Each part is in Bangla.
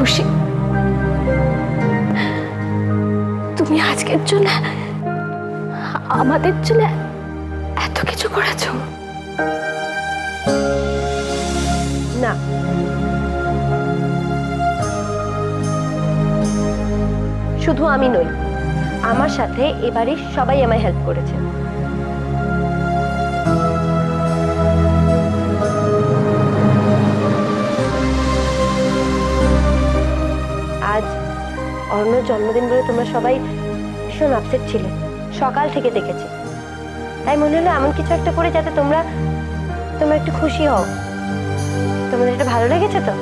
খুশি তুমি আজকের জন্য আমাদের জন্য এত কিছু করেছো। না, শুধু আমি নই, আমার সাথে এবারে সবাই আমায় হেল্প করেছে। আজ অরণ্যর জন্মদিন বলে তোমরা সবাই ভীষণ আপসেট ছিলে, সকাল থেকে দেখেছি। তাই মনে হলো এমন কিছু একটা করে যাতে তোমরা একটু খুশি হও। তোমাদের এটা ভালো লেগেছে তো?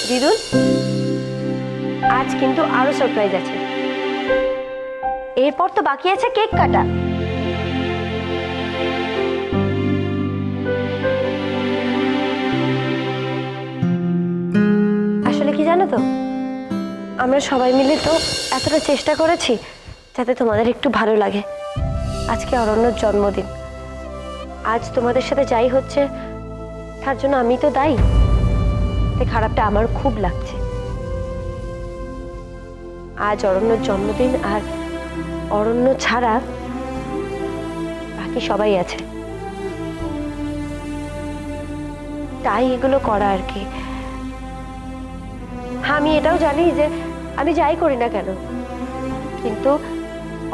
দিদুন, আজ কিন্তু আরো সারপ্রাইজ আছে। এরপর তো বাকি আছে কেক কাটা। আসলে কি জানো তো, আমরা সবাই মিলে তো এতটা চেষ্টা করেছি যাতে তোমাদের একটু ভালো লাগে। আজকে অরণ্যর জন্মদিন, আজ তোমাদের সাথে যাই হচ্ছে তার জন্য আমি তো দায়ী। তাই খারাপটা আমার খুব লাগছে। আজ অরণ্যর জন্মদিন, আর অরণ্য ছাড়া বাকি সবাই আছে, তাই এগুলো করা আর কি। আমি এটাও জানি যে আমি যাই করি না কেন, কিন্তু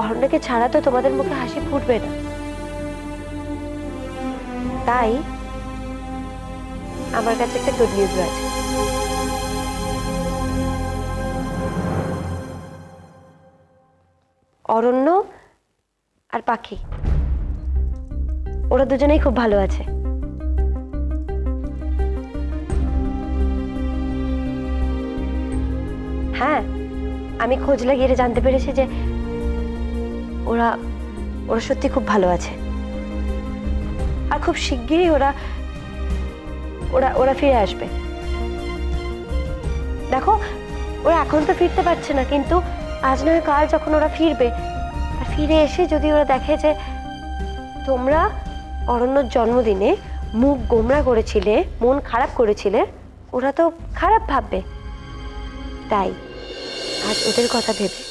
অরণ্যকে ছাড়া তো তোমাদের মুখে হাসি ফুটবে না। তাই আমার কাছে একটা গুড নিউজ আছে। অরণ্য আর পাখি, ওরা দুজনেই খুব ভালো আছে। হ্যাঁ, আমি খোঁজ লাগিয়ে জানতে পেরেছি যে ওরা সত্যি খুব ভালো আছে, আর খুব শিগগিরই ওরা ফিরে আসবে। দেখো, ওরা এখন তো ফিরতে পারছে না, কিন্তু আজ নয় কাল যখন ওরা ফিরবে, আর ফিরে এসে যদি ওরা দেখে যে তোমরা অরণ্যর জন্মদিনে মুখ গোমড়া করেছিলে, মন খারাপ করেছিলে, ওরা তো খারাপ ভাববে। তাই আজ ওদের কথা ভেবে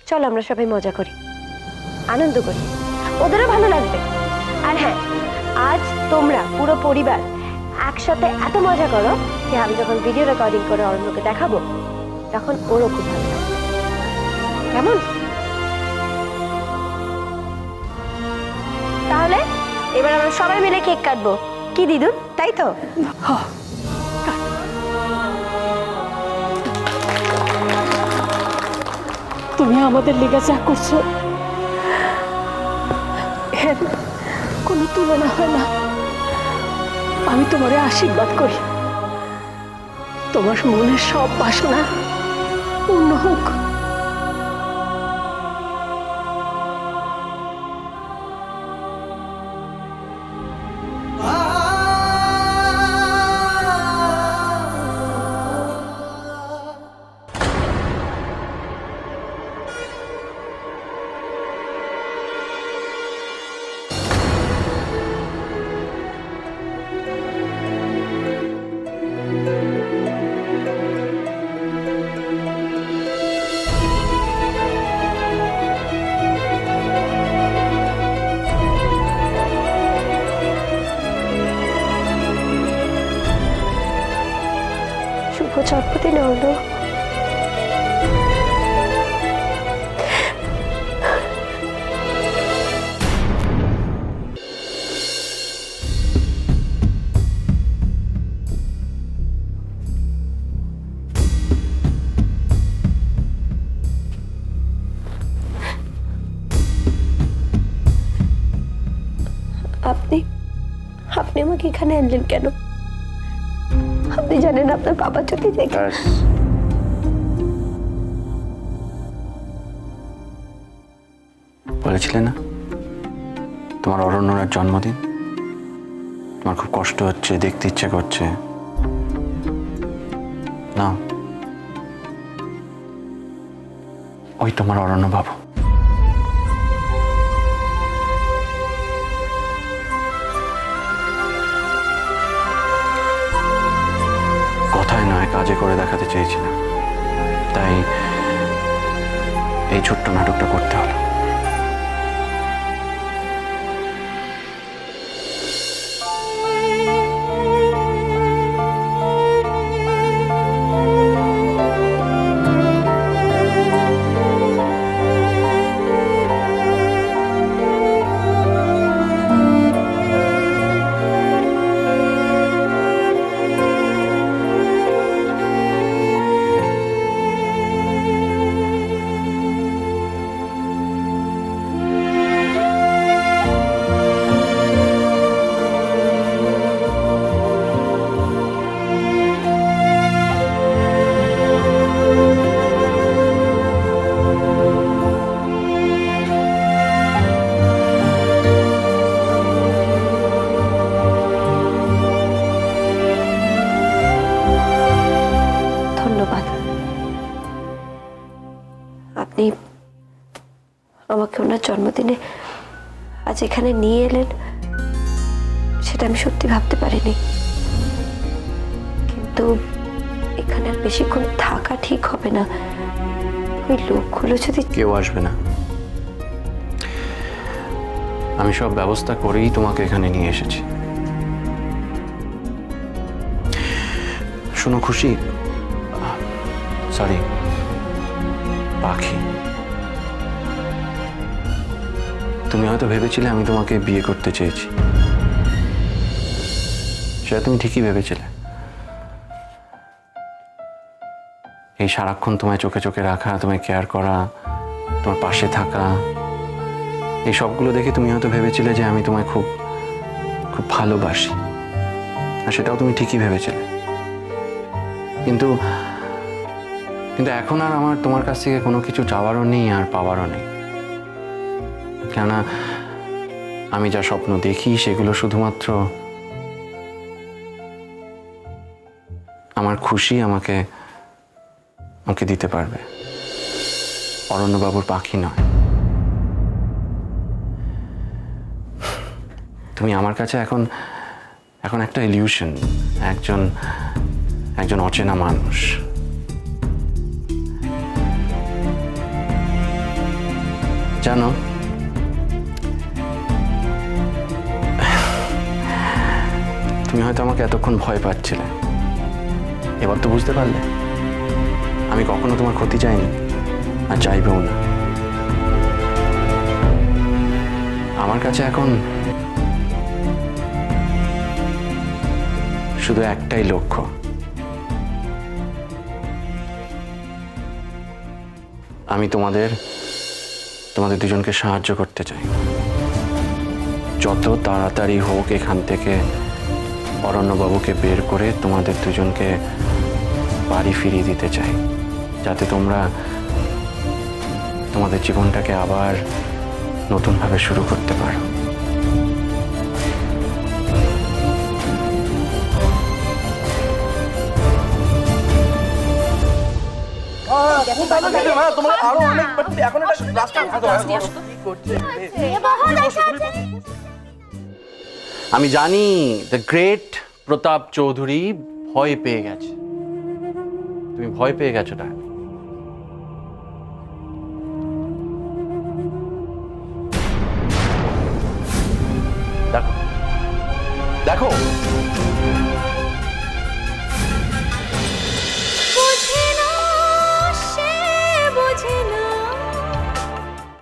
চলো আমরা সবাই মজা করি, আনন্দ করি, ওদেরও ভালো লাগবে। আর হ্যাঁ, আজ তোমরা পুরো পরিবার একসাথে এত মজা করো যে আমি যখন ভিডিও রেকর্ডিং করে অরণ্যকে দেখাবো তখন ওরও খুব ভালো লাগবে। কেমন? তাহলে এবার আমরা সবাই মিলে কেক কাটবো, কি দিদুন, তাই তো? তুমি আমাদের লেগে যা করছো এর কোনো তুলনা হয় না। আমি তোমারে আশীর্বাদ করি, তোমার মনের সব বাসনা পূর্ণ হোক। শুভ জন্মদিন অরণ্য। আপনি আমাকে এখানে আনলেন কেন? আপনি জানেন আপনার বাবা যদি দেখে। বলেছিলে না তোমার অরণ্যর জন্মদিন, তোমার খুব কষ্ট হচ্ছে, দেখতে ইচ্ছে করছে না? ওই তোমার অরণ্য বাবু। দেখাতে চেয়েছিলাম, তাই এই ছোট্ট নাটকটা করতে হলো। ধন্যবাদ। আপনি আমাকে ওনার জন্মদিনে আজ এখানে নিয়ে এলেন, সেটা আমি সত্যি ভাবতে পারিনি। কিন্তু এখানে আর বেশিক্ষণ থাকা ঠিক হবে না। ওই লোকগুলো যদি... কেউ আসবে না, আমি সব ব্যবস্থা করেই তোমাকে এখানে নিয়ে এসেছি। শোনো খুশি, সরি পাখি, তুমি হয়তো ভেবেছিলে আমি তোমাকে বিয়ে করতে চেয়েছি, সেটা তুমি ঠিকই ভেবেছিলে। এই সারাক্ষণ তোমায় চোখে চোখে রাখা, তোমায় কেয়ার করা, তোমার পাশে থাকা, এই সবগুলো দেখে তুমি হয়তো ভেবেছিলে যে আমি তোমায় খুব খুব ভালোবাসি, আর সেটাও তুমি ঠিকই ভেবেছিলে। কিন্তু কিন্তু এখন আর আমার তোমার কাছ থেকে কোনো কিছু চাওয়ারও নেই আর পাওয়ারও নেই। কেননা আমি যা স্বপ্ন দেখি সেগুলো শুধুমাত্র আমার খুশি আমাকে আমাকে দিতে পারবে, অরণ্যবাবুর পাখি নয়। তুমি আমার কাছে এখন এখন একটা ইলিউশন, একজন একজন অচেনা মানুষ। জানো, তুমি হয়তো আমাকে এতক্ষণ ভয় পাচ্ছিলে, এবার তো বুঝতে পারলে আমি কখনো তোমার ক্ষতি চাইনি আর চাইবেও না। আমার কাছে এখন শুধু একটাই লক্ষ্য, আমি তোমাদের দুজনকে সাহায্য করতে চাই। যত তাড়াতাড়ি হোক এখান থেকে অরণ্যবাবুকে বের করে তোমাদের দুজনকে বাড়ি ফিরিয়ে দিতে চাই, যাতে তোমরা তোমাদের জীবনটাকে আবার নতুনভাবে শুরু করতে পারো। আমি জানি দ্য গ্রেট প্রতাপ চৌধুরী ভয় পেয়ে গেছে, তুমি ভয় পেয়ে গেছো। না, দেখো দেখো